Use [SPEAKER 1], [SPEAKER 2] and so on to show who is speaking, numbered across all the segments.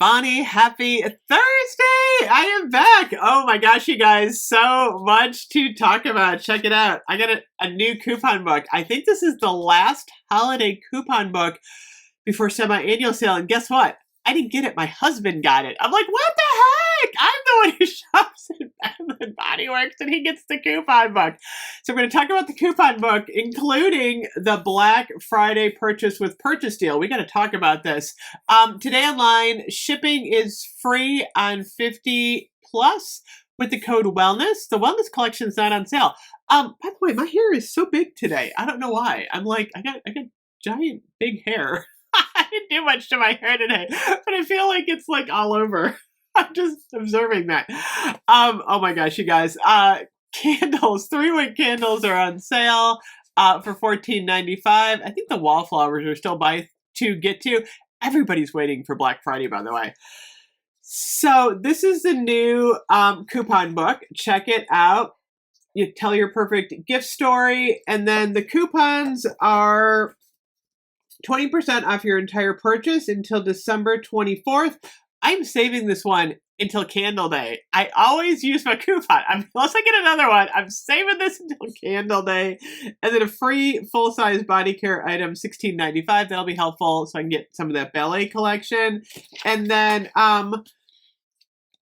[SPEAKER 1] Bonnie, happy Thursday! I am back. Oh my gosh, you guys, so much to talk about. Check it out. I got a new coupon book. I think this is the last holiday coupon book before semi-annual sale. And guess what? I didn't get it. My husband got it. I'm like, what the heck? I'm the one who shops at Bath and Body Works and he gets the coupon book. So we're going to talk about the coupon book, including the Black Friday purchase with purchase deal. We got to talk about this. Today online, shipping is free on 50 plus with the code wellness. The wellness collection is not on sale. By the way, my hair is so big today. I don't know why. I'm like, I got giant big hair. I didn't do much to my hair today, but I feel like it's like all over. I'm just observing that. Oh my gosh, you guys. Candles, 3-wick candles are on sale for $14.95. I think the wallflowers are still buy to get to. Everybody's waiting for Black Friday, by the way. So this is the new coupon book. Check it out. You tell your perfect gift story, and then the coupons are 20% off your entire purchase until December 24th. I'm saving this one until Candle Day. I always use my coupon. Unless I get another one, I'm saving this until Candle Day. And then a free full-size body care item, $16.95. That'll be helpful so I can get some of that ballet collection. And then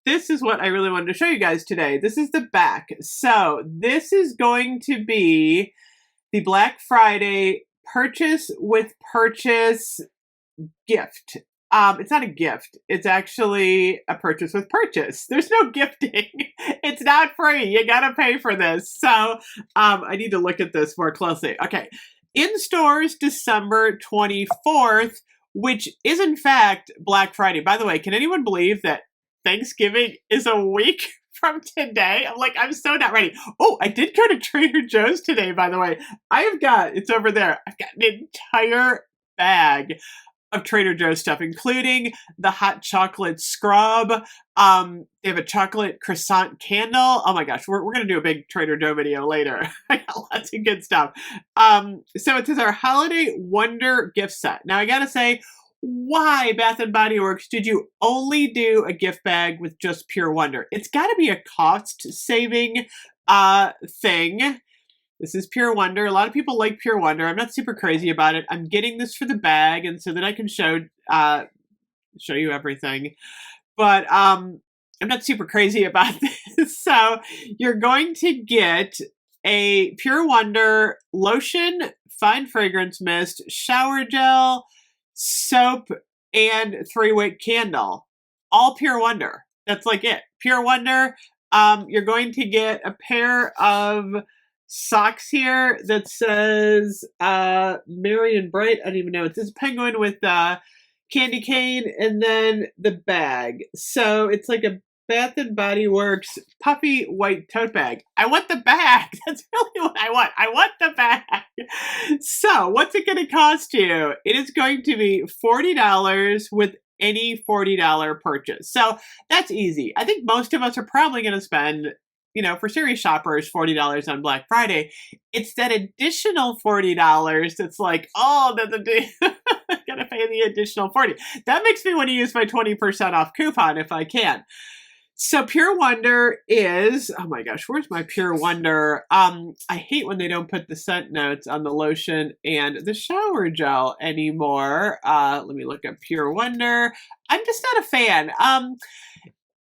[SPEAKER 1] this is what I really wanted to show you guys today. This is the back. So this is going to be the Black Friday purchase with purchase gift. It's not a gift. It's actually a purchase with purchase. There's no gifting. It's not free. You gotta pay for this. So I need to look at this more closely. Okay. In stores December 24th, which is in fact Black Friday. By the way, can anyone believe that Thanksgiving is a week from today? I'm like, I'm so not ready. Oh, I did go to Trader Joe's today, by the way. It's over there. I've got an entire bag of Trader Joe's stuff, including the hot chocolate scrub. They have a chocolate croissant candle. Oh my gosh, we're going to do a big Trader Joe video later. I got lots of good stuff. So it says our Holiday Wonder gift set. Now I gotta say, why, Bath and Body Works, did you only do a gift bag with just Pure Wonder? It's got to be a cost-saving thing. This is Pure Wonder. A lot of people like Pure Wonder. I'm not super crazy about it. I'm getting this for the bag, and so that I can show you everything. But I'm not super crazy about this. So you're going to get a Pure Wonder lotion, fine fragrance mist, shower gel, soap, and 3-wick candle. All Pure Wonder. That's like it. Pure Wonder. You're going to get a pair of socks here that says Merry and Bright. I don't even know. It says penguin with candy cane, and then the bag. So it's like a Bath and Body Works puffy white tote bag. I want the bag. That's really what I want. I want the bag. So what's it going to cost you? It is going to be $40 with any $40 purchase. So that's easy. I think most of us are probably going to spend, for serious shoppers, $40 on Black Friday. It's that additional $40 that's like, oh, that's I gotta pay the additional $40. That makes me want to use my 20% off coupon if I can. So Pure Wonder is, oh my gosh, where's my Pure Wonder? I hate when they don't put the scent notes on the lotion and the shower gel anymore. Let me look at Pure Wonder. I'm just not a fan.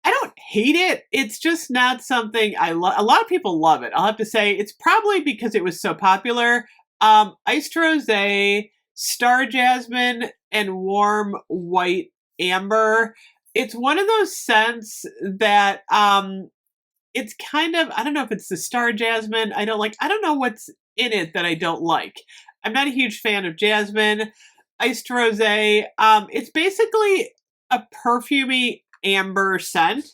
[SPEAKER 1] I don't hate it. It's just not something I love. A lot of people love it. I'll have to say it's probably because it was so popular. Iced Rosé, Star Jasmine, and Warm White Amber. It's one of those scents that it's kind of, I don't know if it's the Star Jasmine. I don't know what's in it that I don't like. I'm not a huge fan of jasmine. Iced Rosé. It's basically a perfumey amber scent.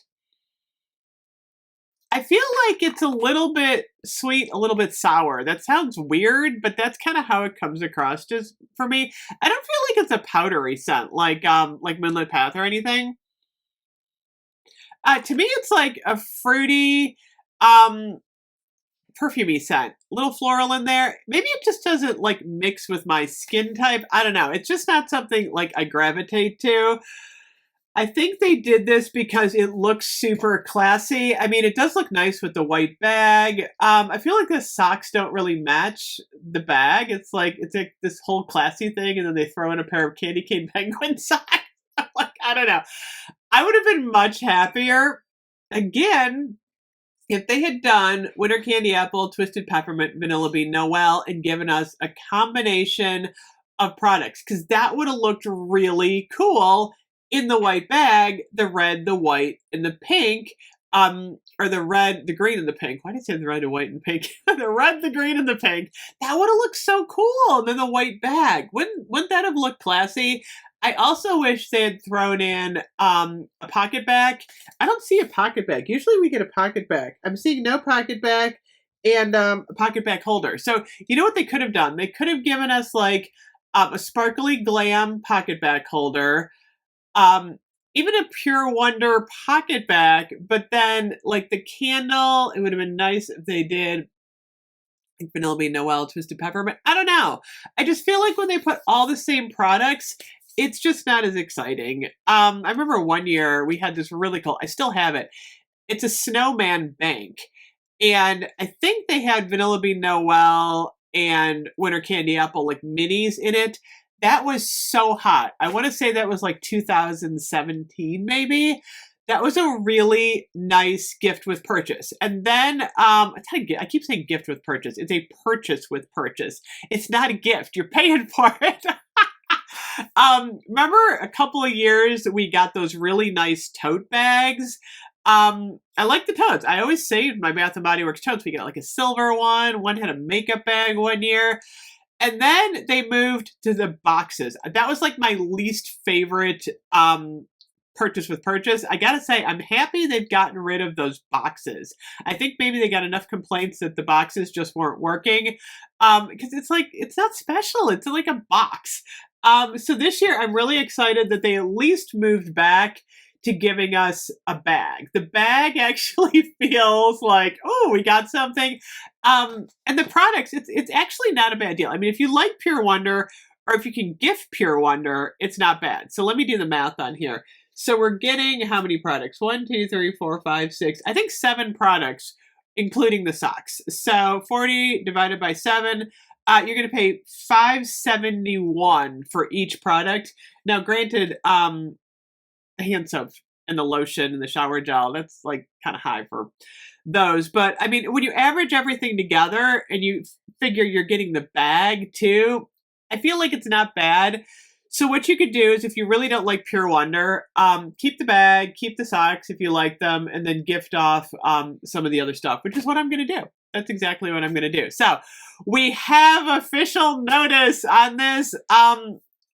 [SPEAKER 1] I feel like it's a little bit sweet, a little bit sour. That sounds weird, but that's kind of how it comes across just for me. I don't feel like it's a powdery scent like Moonlit Path or anything. To me, it's like a fruity, perfumey scent. A little floral in there. Maybe it just doesn't like mix with my skin type. I don't know. It's just not something like I gravitate to. I think they did this because it looks super classy. I mean, it does look nice with the white bag. I feel like the socks don't really match the bag. It's like this whole classy thing, and then they throw in a pair of candy cane penguin socks. Like, I don't know. I would have been much happier. Again, if they had done Winter Candy Apple, Twisted Peppermint, Vanilla Bean, Noel, and given us a combination of products, because that would have looked really cool in the white bag, the red, the white, and the pink, or the red, the green, and the pink. Why did I say the red, the white, and pink? The red, the green, and the pink. That would have looked so cool. And then the white bag. Wouldn't that have looked classy? I also wish they had thrown in a pocket bag. I don't see a pocket bag. Usually we get a pocket bag. I'm seeing no pocket bag and a pocket bag holder. So you know what they could have done? They could have given us like a sparkly glam pocket bag holder, even a Pure Wonder pocket bag, but then like the candle, it would have been nice if they did like Vanilla Bean, Noel, Twisted Peppermint. I don't know. I just feel like when they put all the same products, it's just not as exciting. I remember one year we had this really cool, I still have it. It's a snowman bank. And I think they had Vanilla Bean, Noel, and Winter Candy Apple like minis in it. That was so hot. I want to say that was like 2017, maybe. That was a really nice gift with purchase. And then, I keep saying gift with purchase. It's a purchase with purchase. It's not a gift. You're paying for it. Remember a couple of years we got those really nice tote bags? I like the totes. I always saved my Bath & Body Works totes. We got like a silver one. One had a makeup bag one year. And then they moved to the boxes. That was like my least favorite purchase with purchase. I gotta say, I'm happy they've gotten rid of those boxes. I think maybe they got enough complaints that the boxes just weren't working. Because it's like, it's not special. It's like a box. So this year, I'm really excited that they at least moved back to giving us a bag. The bag actually feels like, oh, we got something. And the products, it's actually not a bad deal. I mean, if you like Pure Wonder, or if you can gift Pure Wonder, it's not bad. So let me do the math on here. So we're getting how many products? 1, 2, 3, 4, 5, 6. I think 7 products, including the socks. So 40 divided by 7. You're going to pay $5.71 for each product. Now, granted, the hand soap and the lotion and the shower gel, that's like kind of high for those. But I mean, when you average everything together and you figure you're getting the bag too, I feel like it's not bad. So what you could do is, if you really don't like Pure Wonder, keep the bag, keep the socks if you like them, and then gift off some of the other stuff, which is what I'm going to do. That's exactly what I'm going to do. So we have official notice on this.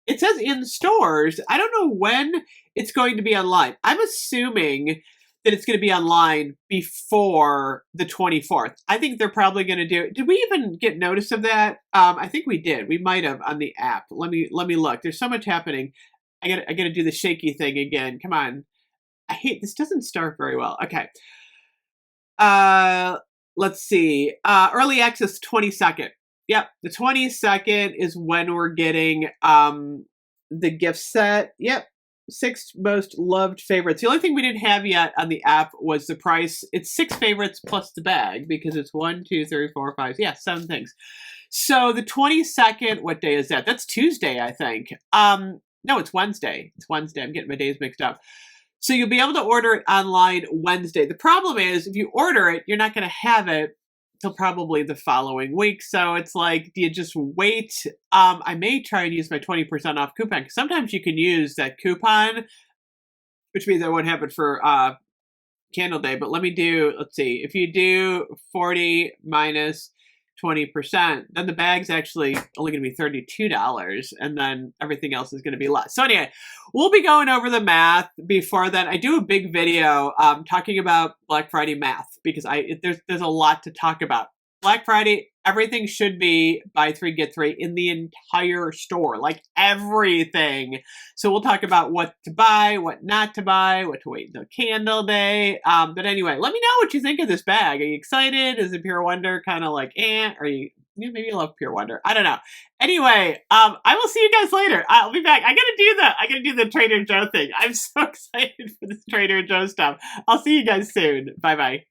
[SPEAKER 1] It says in stores. I don't know when it's going to be online. I'm assuming that it's going to be online before the 24th. I think they're probably going to do it. Did we even get notice of that? I think we did. We might have on the app. Let me look. There's so much happening. I gotta do the shaky thing again. Come on. I hate this. Doesn't start very well. Okay. Let's see. Early access 22nd. Yep, the 22nd is when we're getting the gift set. Yep, 6 most loved favorites. The only thing we didn't have yet on the app was the price. It's 6 favorites plus the bag, because it's 1, 2, 3, 4, 5. Yeah, 7 things. So the 22nd, what day is that? That's Tuesday, I think. No, it's Wednesday. It's Wednesday. I'm getting my days mixed up. So you'll be able to order it online Wednesday. The problem is, if you order it, you're not going to have it till probably the following week. So it's like, do you just wait? I may try and use my 20% off coupon, because sometimes you can use that coupon, which means I won't have it for Candle Day. But let me do, let's see, if you do 40 minus 20%, then the bag's actually only going to be $32, and then everything else is going to be less. So anyway, we'll be going over the math before then. I do a big video talking about Black Friday math, because there's a lot to talk about. Black Friday, everything should be buy 3, get 3 in the entire store, like everything. So we'll talk about what to buy, what not to buy, what to wait until Candle Day. But anyway, let me know what you think of this bag. Are you excited? Is it Pure Wonder kind of like, Are you maybe I love Pure Wonder. I don't know. Anyway, I will see you guys later. I'll be back. I gotta do the Trader Joe thing. I'm so excited for this Trader Joe stuff. I'll see you guys soon. Bye bye.